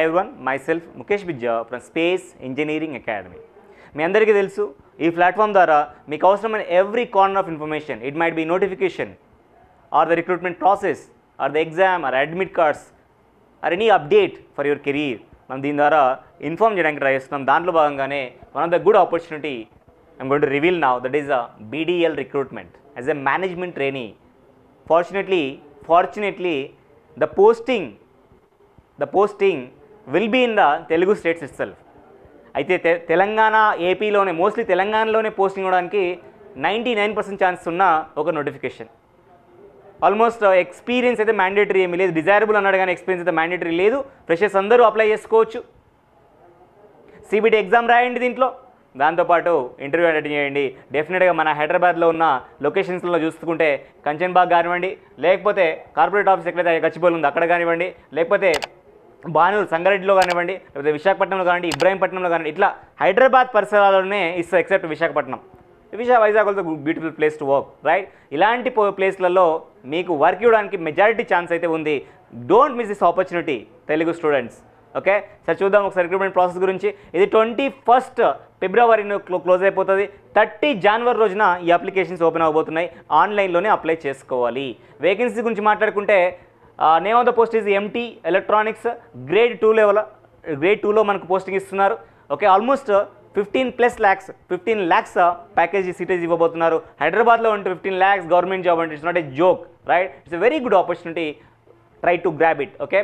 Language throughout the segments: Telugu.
Hi everyone, my self Mukesh Bijja from space engineering academy. మీ అందరికీ తెలుసు, ఈ ప్లాట్ఫామ్ ద్వారా మీకు అవసరమైన every corner of information, it might be notification or the recruitment process or the exam or admit cards or any update for your career మనం దీని ద్వారా ఇన్ఫార్మ్ చేయడానికి ట్రై చేస్తున్నాం. దాంట్లో భాగంగానే one of the good opportunity I'm going to reveal now, that is a BDL recruitment as a management trainee. Fortunately, the posting will be in the Telugu states itself. అయితే తెలంగాణ, ఏపీలోనే, మోస్ట్లీ తెలంగాణలోనే పోస్టింగ్ అవ్వడానికి 99% ఛాన్స్ ఉన్న ఒక నోటిఫికేషన్. ఆల్మోస్ట్ ఎక్స్పీరియన్స్ అయితే మ్యాండేటరీ ఏమీ లేదు, డిజైరబుల్ అన్నాడు కానీ ఎక్స్పీరియన్స్ అయితే మ్యాండేటరీ లేదు. ఫ్రెషర్స్ అందరూ అప్లై చేసుకోవచ్చు. CBT ఎగ్జామ్ రాయండి, దీంట్లో దాంతోపాటు ఇంటర్వ్యూ అటెండ్ చేయండి. డెఫినెట్గా మన హైదరాబాద్లో ఉన్న లొకేషన్స్లో చూసుకుంటే కంచన్బాగ్ కానివ్వండి, లేకపోతే కార్పొరేట్ ఆఫీస్ ఎక్కడైతే గచ్చిబౌలి ఉంది అక్కడ కానివ్వండి, లేకపోతే బానూరు సంగారెడ్డిలో కానివ్వండి, లేకపోతే విశాఖపట్నంలో కానివ్వండి, ఇబ్రాహీంపట్నంలో కానివ్వండి, ఇట్లా హైదరాబాద్ పరిసరాల్లోనే ఇస్తారు, except Visakhapatnam. Vizag also beautiful place to work, right? ఇలాంటి ప్లేస్లలో మీకు వర్క్ ఇవ్వడానికి మెజారిటీ ఛాన్స్ అయితే ఉంది. Don't miss this opportunity Telugu students. Okay sir, చూద్దాం ఒకసారి రిక్రూట్మెంట్ ప్రాసెస్ గురించి. ఇది 21 ఫిబ్రవరిని క్లోజ్ అయిపోతుంది. 30 జనవరి రోజున ఈ అప్లికేషన్స్ ఓపెన్ అవ్వబోతున్నాయి. ఆన్లైన్లోనే అప్లై చేసుకోవాలి. వేకెన్సీ గురించి మాట్లాడుకుంటే name of the post is MT electronics grade 2లో మనకు పోస్టింగ్ ఇస్తున్నారు. ఓకే, ఆల్మోస్ట్ 15 lakhs ప్యాకేజీ సీటేజ్ ఇవ్వబోతున్నారు. హైదరాబాద్లో ఉంటే 15 lakhs గవర్నమెంట్ జాబ్ అంటే it's not a joke, right? It's a very good opportunity. Try to grab it. Okay,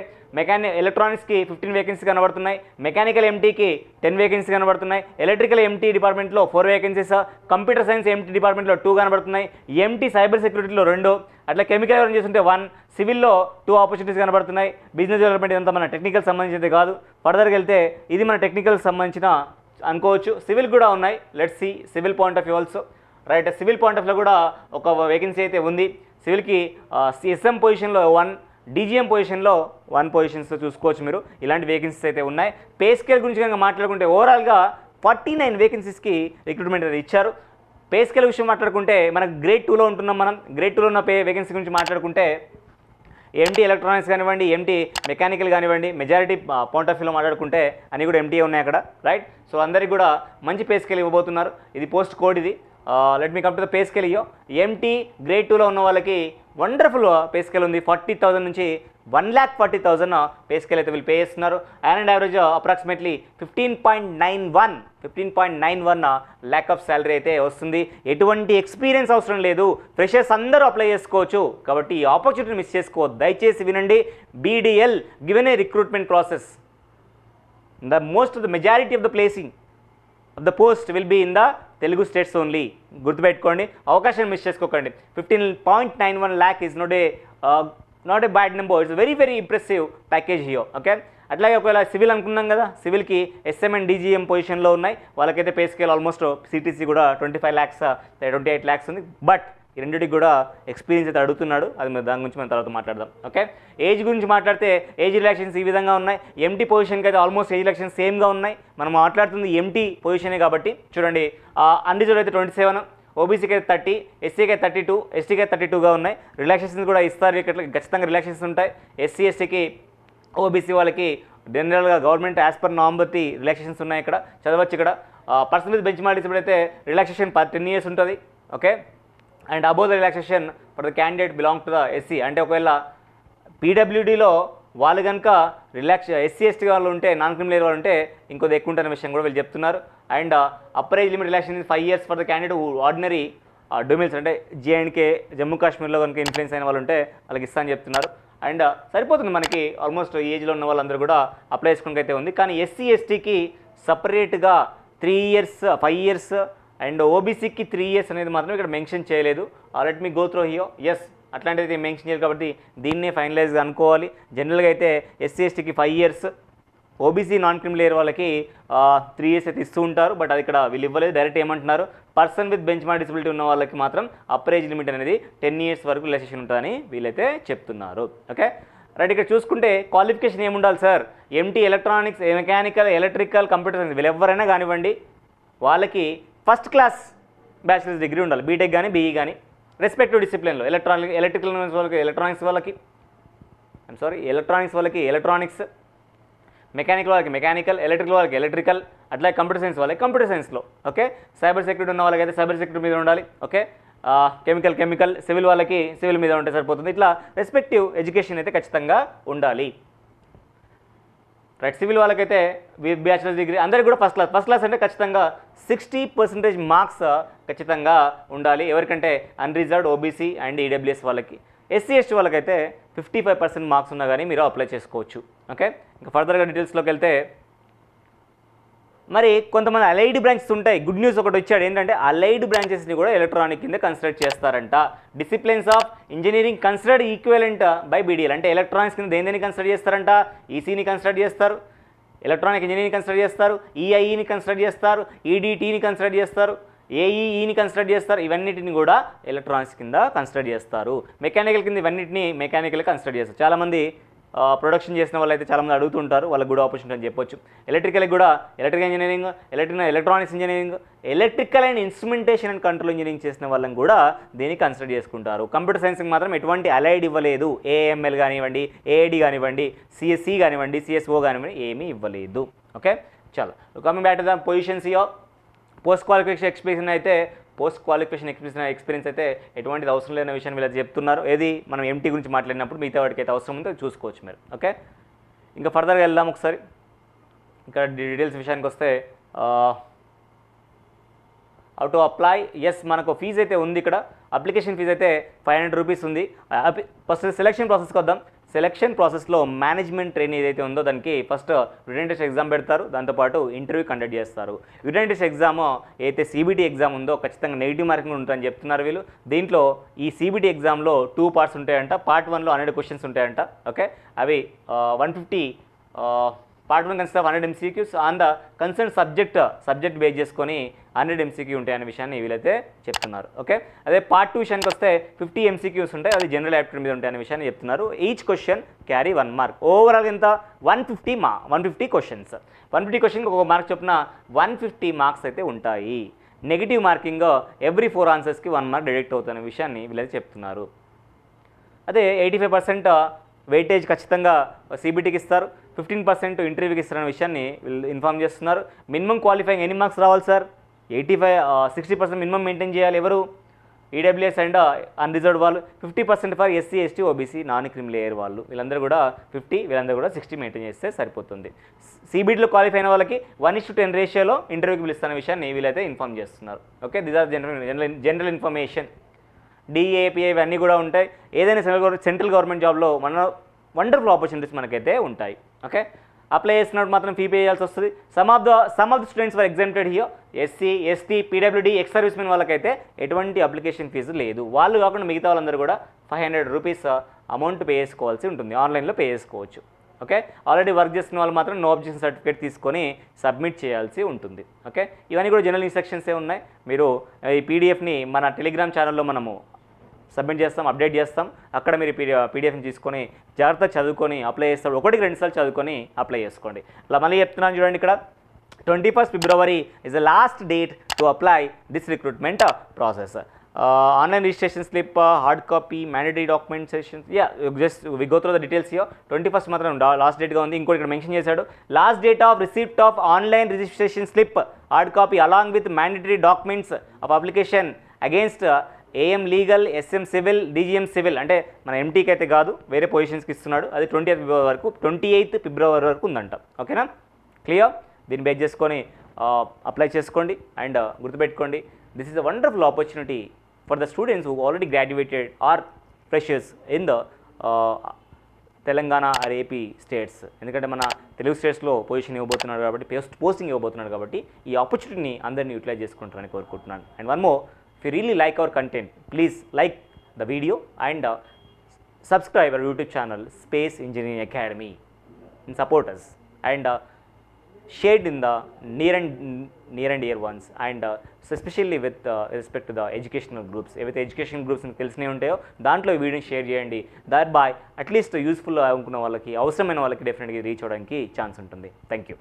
ఎలక్ట్రానిక్స్కి 15 వేకెన్సీ కనబడుతున్నాయి, మెకానికల్ MTకి 10 వేకెన్సీ కనబడుతున్నాయి, ఎలక్ట్రికల్ MT డిపార్ట్మెంట్లో 4 వేకెన్సీస్, కంప్యూటర్ సైన్స్ MT డిపార్ట్మెంట్లో 2 కనబడుతున్నాయి, MT సైబర్ సెక్యూరిటీలో 2, అట్లా కెమికల్ ఎవరైనా చేస్తుంటే 1, సివిల్లో 2 ఆపర్చునిటీస్ కనబడుతున్నాయి. బిజినెస్ డెవలప్మెంట్ ఇదంతా మన టెక్నికల్ సంబంధించింది కాదు. ఫర్దర్గా వెళ్తే ఇది మన టెక్నికల్ సంబంధించిన అనుకోవచ్చు. సివిల్ కూడా ఉన్నాయి. Let's see civil point of view also, right? Civil point of వ్యూలో కూడా ఒక వేకెన్సీ అయితే ఉంది. సివిల్కి SM పొజిషన్లో 1, DGM పొజిషన్లో 1 పొజిషన్స్ చూసుకోవచ్చు మీరు. ఇలాంటి వేకెన్సీస్ అయితే ఉన్నాయి. పే స్కేల్ గురించి కనుక మాట్లాడుకుంటే ఓవరాల్గా 49 వేకెన్సీస్కి రిక్రూట్మెంట్ అయితే ఇచ్చారు. పే స్కేల్ విషయం మాట్లాడుకుంటే మనకు గ్రేడ్ 2లో ఉంటున్నాం మనం. గ్రేడ్ 2లో ఉన్న వేకెన్సీ గురించి మాట్లాడుకుంటే MT ఎలక్ట్రానిక్స్ కానివ్వండి, MT మెకానికల్ కానివ్వండి, మెజారిటీ పాయింట్ ఆఫ్ వ్యూలో మాట్లాడుకుంటే అన్నీ కూడా MT ఉన్నాయి అక్కడ, రైట్? సో అందరికి కూడా మంచి పే స్కేల్ ఇవ్వబోతున్నారు. ఇది పోస్ట్ కోడ్. ఇది let me come to the pay scale. MT grade 2లో ఉన్న వాళ్ళకి వండర్ఫుల్ పే స్కేల్ ఉంది. 40,000 నుంచి 1,40,000 పే స్కేల్ అయితే వీళ్ళు పే చేస్తున్నారు. And average approximately 15.91 lack of salary అయితే వస్తుంది. ఎటువంటి ఎక్స్పీరియన్స్ అవసరం లేదు, ఫ్రెషర్స్ అందరూ అప్లై చేసుకోవచ్చు. కాబట్టి ఈ ఆపర్చునిటీ మిస్ చేసుకోవద్దు. దయచేసి వినండి. BDL given a recruitment process. The majority of the placing of the post will be in the Telugu states only. గుర్తుపెట్టుకోండి, అవకాశాన్ని మిస్ చేసుకోకండి. 15.91 lakh is not a bad number. It's very very impressive package here. Okay, అట్లాగే ఒకవేళ సివిల్ అనుకున్నాం కదా, సివిల్కి SM అండ్ DGM పొజిషన్లో ఉన్నాయి. వాళ్ళకైతే పే స్కేల్ ఆల్మోస్ట్ CTC కూడా 25 lakhs 28 lakhs ఉంది. బట్ ఈ రెండింటికి కూడా ఎక్స్పీరియన్స్ అయితే అడుగుతున్నాడు. అది దాని గురించి మనం తర్వాత మాట్లాడదాం. ఓకే, ఏజ్ గురించి మాట్లాడితే ఏజ్ రిలాక్షన్స్ ఈ విధంగా ఉన్నాయి. MT పొజిషన్కి అయితే ఆల్మోస్ట్ ఏజ్ రిలాక్షన్స్ సేమ్గా ఉన్నాయి. మనం మాట్లాడుతుంది MT పొజిషనే కాబట్టి చూడండి. అన్రిజర్వ్డ్ అయితే 27, OBCకి అయితే 30, SCకి అయితే 32, STకి అయితే 32గా ఉన్నాయి. రిలాక్సేషన్స్ కూడా ఇస్తారు ఇక్కడ, ఖచ్చితంగా రిలాక్సేషన్స్ ఉంటాయి. SC STకి OBC వాళ్ళకి జనరల్గా గవర్నమెంట్ యాజ్ పర్ నార్మ్ బట్టి రిలాక్సేషన్స్ ఉన్నాయి. ఇక్కడ చదవచ్చు. ఇక్కడ person with bench mark disable అయితే రిలాక్సేషన్ 10 years ఉంటుంది. Okay, and above the relaxation for the candidate belong to the SC. అంటే ఒకవేళ PWDలో వాళ్ళు కనుక SC ST వాళ్ళు ఉంటే, నాన్ క్రిమినల్ వాళ్ళు ఉంటే ఇంకొద్ది ఎక్కువ ఉంటున్న విషయం కూడా వీళ్ళు చెప్తున్నారు. And upper age limit relaxation 5 years for the candidate ordinary domiciles, అంటే JNK జమ్మూ కాశ్మీర్లో కనుక ఇన్ఫ్లుయెన్స్ అయిన వాళ్ళు ఉంటే వాళ్ళకి ఇస్తా అని చెప్తున్నారు. అండ్ సరిపోతుంది మనకి. ఆల్మోస్ట్ ఈ ఏజ్లో ఉన్న వాళ్ళందరూ కూడా అప్లై చేసుకోవడానికి అయితే ఉంది. కానీ SC STకి సపరేట్గా 3 years 5 years అండ్ OBCకి 3 years అనేది మాత్రం ఇక్కడ మెన్షన్ చేయలేదు. Let me go through here. Yes, అట్లాంటిది మెన్షన్ చేయాలి కాబట్టి దీన్నే ఫైనలైజ్గా అనుకోవాలి. జనరల్గా అయితే SC STకి 5 years, OBC non criminal area వాళ్ళకి 3 years అయితే ఇస్తూ ఉంటారు. బట్ అది ఇక్కడ వీళ్ళు ఇవ్వలేదు. డైరెక్ట్ ఏమంటున్నారు, person with bench mark disability ఉన్న వాళ్ళకి మాత్రం అప్పర్ ఏజ్ లిమిట్ అనేది 10 years వరకు రిలాక్సేషన్ ఉంటుందని వీళ్ళైతే చెప్తున్నారు. Okay, right? ఇక్కడ చూసుకుంటే క్వాలిఫికేషన్ ఏముండాలి sir? MT electronics, mechanical, electrical, computer science వీళ్ళు ఎవరైనా కానివ్వండి, వాళ్ళకి ఫస్ట్ క్లాస్ బ్యాచిలర్స్ డిగ్రీ ఉండాలి. బీటెక్ కానీ BE కానీ రెస్పెక్టివ్ డిసిప్లిన్లో. ఎలక్ట్రికల్ వాళ్ళకి ఎలక్ట్రానిక్స్ వాళ్ళకి ఎలక్ట్రానిక్స్, మెకానికల్ వాళ్ళకి మెకానికల్, ఎలక్ట్రికల్ వాళ్ళకి ఎలక్ట్రికల్, అట్లా కంప్యూటర్ సైన్స్ వాళ్ళకి కంప్యూటర్ సైన్స్లో. ఓకే, సైబర్ సెక్యూరిటీ ఉన్న వాళ్ళకైతే సైబర్ సెక్యూరిటీ మీద ఉండాలి. ఓకే, కెమికల్, సివిల్ వాళ్ళకి సివిల్ మీద ఉంటే సరిపోతుంది. ఇట్లా రెస్పెక్టివ్ ఎడ్యుకేషన్ అయితే ఖచ్చితంగా ఉండాలి. రైట్, సివిల్ వాళ్ళకైతే బ్యాచిలర్స్ డిగ్రీ అందరికీ కూడా ఫస్ట్ క్లాస్ అంటే ఖచ్చితంగా 60% మార్క్స్ ఖచ్చితంగా ఉండాలి. ఎవరికంటే అన్రిజర్వ్డ్, ఓబీసీ అండ్ ఈడబ్ల్యూఎస్ వాళ్ళకి. ఎస్సీ ఎస్టీ వాళ్ళకైతే 55% మార్క్స్ ఉన్నా కానీ మీరు అప్లై చేసుకోవచ్చు. ఓకే, ఇంకా ఫర్దర్గా డీటెయిల్స్లోకి వెళ్తే మరి కొంతమంది అలైడ్ బ్రాంచెస్ ఉంటాయి. గుడ్ న్యూస్ ఒకటి వచ్చాడు, ఏంటంటే అలైడ్ బ్రాంచెస్ని కూడా ఎలక్ట్రానిక్ కింద కన్సిడర్ చేస్తారంట. Disciplines of engineering considered equivalent by BDL, అంటే ఎలక్ట్రానిక్స్ కింద దేని కన్సిడర్ చేస్తారంట? ఈసీని కన్సిడర్ చేస్తారు, ఎలక్ట్రానిక్ ఇంజనీరింగ్ కన్సిడర్ చేస్తారు, ఈఐఈని కన్సిడర్ చేస్తారు, ఈడీటీని కన్సిడర్ చేస్తారు, ఏఈఈని కన్సిడర్ చేస్తారు. ఇవన్నిటిని కూడా ఎలక్ట్రానిక్స్ కింద కన్సిడర్ చేస్తారు. మెకానికల్ కింద ఇవన్నిటిని మెకానికల్ కన్సిడర్ చేస్తారు. చాలామంది ప్రొడక్షన్ చేసిన వాళ్ళు అయితే చాలామంది అడుగుతుంటారు, వాళ్ళకి కూడా ఆపర్చునిటీ అని చెప్పొచ్చు. ఎలక్ట్రికల్కి కూడా electrical engineering, electronics engineering, electrical and instrumentation and control engineering చేసిన వాళ్ళని కూడా దీన్ని కన్సిడర్ చేసుకుంటారు. కంప్యూటర్ సైన్స్కి మాత్రం ఎటువంటి అలైడ్ ఇవ్వలేదు. ఏఎంఎల్ కానివ్వండి, ఏఐడి కానివ్వండి, సిఎస్సి కానివ్వండి, సిఎస్ఓ కానివ్వండి, ఏమీ ఇవ్వలేదు. ఓకే, చాలా coming back to the positions of post qualification experience అయితే పోస్ట్ క్వాలిఫికేషన్ ఎక్స్పీరియన్స్ అయితే ఎటువంటిది అవసరం లేని విషయాన్ని వీళ్ళు చెప్తున్నారు. ఏది మనం ఎంటీ గురించి మాట్లాడినప్పుడు మిగతా వాటికి అయితే అవసరం ఉంటే చూసుకోవచ్చు మీరు. ఓకే, ఇంకా ఫర్దర్గా వెళ్దాం ఒకసారి. ఇంకా డీటెయిల్స్ విషయానికి వస్తే హౌ టు అప్లై. ఎస్, మనకు ఫీజు అయితే ఉంది ఇక్కడ. అప్లికేషన్ ఫీజు అయితే 500 రూపీస్ ఉంది. ఫస్ట్ సెలక్షన్ ప్రాసెస్కి వద్దాం. సెలక్షన్ ప్రాసెస్లో మేనేజ్మెంట్ ట్రైన్ ఏదైతే ఉందో దానికి ఫస్ట్ రిటన్ టెస్ట్ ఎగ్జామ్ పెడతారు, దాంతోపాటు ఇంటర్వ్యూ కండక్ట్ చేస్తారు. రిటన్ టెస్ట్ ఎగ్జామ్ ఏదైతే సిబిటీ ఎగ్జామ్ ఉందో ఖచ్చితంగా నెగిటివ్ మార్కింగ్ ఉంటుందని చెప్తున్నారు వీళ్ళు. దీంట్లో ఈ సిబిటీ ఎగ్జామ్లో 2 పార్ట్స్ ఉంటాయంట. పార్ట్ 1లో 100 క్వశ్చన్స్ ఉంటాయంట. ఓకే, అవి 150 part 1 consider 100 MCQs on the concern subject base చేసుకొని 100 MCQ ఉంటాయనే విషయాన్ని వీళ్ళైతే చెప్తున్నారు. ఓకే, అదే పార్ట్ 2 విషయానికి వస్తే 50 MCQs ఉంటాయి, అది జనరల్ యాప్టిట్యూడ్ మీద ఉంటాయనే విషయాన్ని చెప్తున్నారు. Each question carry 1 mark. Overall ఎంత 150 క్వశ్చన్స్. 150 క్వశ్చన్కి 1 మార్క్ చొప్పున 150 మార్క్స్ అయితే ఉంటాయి. Negative marking every 4 ఆన్సర్స్కి 1 mark deduct అవుతున్న విషయాన్ని వీళ్ళైతే చెప్తున్నారు. అదే 85% వెయిటేజ్ ఖచ్చితంగా సిబిటీకి ఇస్తారు, 15% ఇంటర్వ్యూకి ఇస్తారనే విషయాన్ని వీళ్ళు ఇన్ఫార్మ్ చేస్తున్నారు. మినిమం క్వాలిఫైయింగ్ ఎన్ని మార్క్స్ రావాలి సార్? 60% మినిమం మెయింటైన్ చేయాలి. ఎవరు? ఈడబ్ల్యూఎస్ అండ్ అన్రిజర్వ్డ్ వాళ్ళు. 50% for SC ST OBC non criminal layer వాళ్ళు. వీళ్ళందరూ కూడా 50, వీళ్ళందరూ కూడా 60 మెయింటైన్ చేస్తే సరిపోతుంది. సిబిటీలో క్వాలిఫై అయిన వాళ్ళకి 1:10 రేషియోలో ఇంటర్వ్యూకి పిలుస్తున్న విషయాన్ని వీళ్ళైతే ఇన్ఫార్మ్ చేస్తున్నారు. Okay, these are general information. డిఏపిఐ ఇవన్నీ కూడా ఉంటాయి. ఏదైనా సెంట్రల్ గవర్నమెంట్ జాబ్లో వండర్ఫుల్ ఆపర్చునిటీస్ మనకైతే ఉంటాయి. ఓకే, అప్లై చేసినప్పుడు మాత్రం ఫీ పే చేయాల్సి వస్తుంది. Some of the students were exempted here. SC, ST, PWD, ex service men వాళ్ళకైతే ఎటువంటి అప్లికేషన్ ఫీజు లేదు. వాళ్ళు కాకుండా మిగతా వాళ్ళందరూ కూడా 500 రూపీస్ అమౌంట్ పే చేసుకోవాల్సి ఉంటుంది. ఆన్లైన్లో పే చేసుకోవచ్చు. ఓకే, ఆల్రెడీ వర్క్ చేస్తున్న వాళ్ళు మాత్రం నో అబ్జెక్షన్ సర్టిఫికేట్ తీసుకొని సబ్మిట్ చేయాల్సి ఉంటుంది. ఓకే, ఇవన్నీ కూడా జనరల్ ఇన్స్ట్రక్షన్సే ఉన్నాయి. మీరు ఈ పీడిఎఫ్ని మన టెలిగ్రామ్ ఛానల్లో మనము సబ్మిట్ చేస్తాం, అప్డేట్ చేస్తాం. అక్కడ మీరు పీడిఎఫ్ని తీసుకొని జాగ్రత్త చదువుకొని అప్లై చేస్తారు. 1-2 సార్లు చదువుకొని అప్లై చేసుకోండి. అలా మళ్ళీ చెప్తున్నాను చూడండి, ఇక్కడ 21st February is the last date to apply this recruitment process. Online registration slip, hard copy, mandatory documentation. Yeah, just we go through the details here. 21st మాత్రం లాస్ట్ డేట్గా ఉంది. ఇంకోటి ఇక్కడ మెన్షన్ చేశాడు, last date of receipt of online registration slip, hard copy along with mandatory documents of application against AM legal, SM civil, DGM civil. అంటే మన ఎంటీకి అయితే కాదు, వేరే పొజిషన్స్కి ఇస్తున్నాడు. అది 28th February వరకు ఉందంట. ఓకేనా, క్లియర్? దీన్ని బేస్ చేసుకొని అప్లై చేసుకోండి. అండ్ గుర్తుపెట్టుకోండి, this is a wonderful opportunity for the students who already graduated or freshers in the Telangana or AP states. ఎందుకంటే మన తెలుగు స్టేట్స్లో పొజిషన్ ఇవ్వబోతున్నాడు కాబట్టి, పోస్టింగ్ ఇవ్వబోతున్నాడు కాబట్టి ఈ ఆపర్చునిటీని అందరినీ యూటిలైజ్ చేసుకుంటారని కోరుకుంటున్నాను. And one more, if you really like our content, please like the video and subscribe our YouTube channel Space Engineering Academy and support us, and share it in the near and dear ones, and especially with respect to the educational groups. ఏవైతే ఎడ్యుకేషన్ గ్రూప్స్ తెలిసినవి ఉంటాయో దాంట్లో ఈ వీడియోని షేర్ చేయండి. దాట్ బై అట్లీస్ట్ యూస్ఫుల్ అనుకున్న వాళ్ళకి, అవసరమైన వాళ్ళకి డెఫినెట్గా రీచ్ అవ్వడానికి ఛాన్స్ ఉంటుంది. Thank you.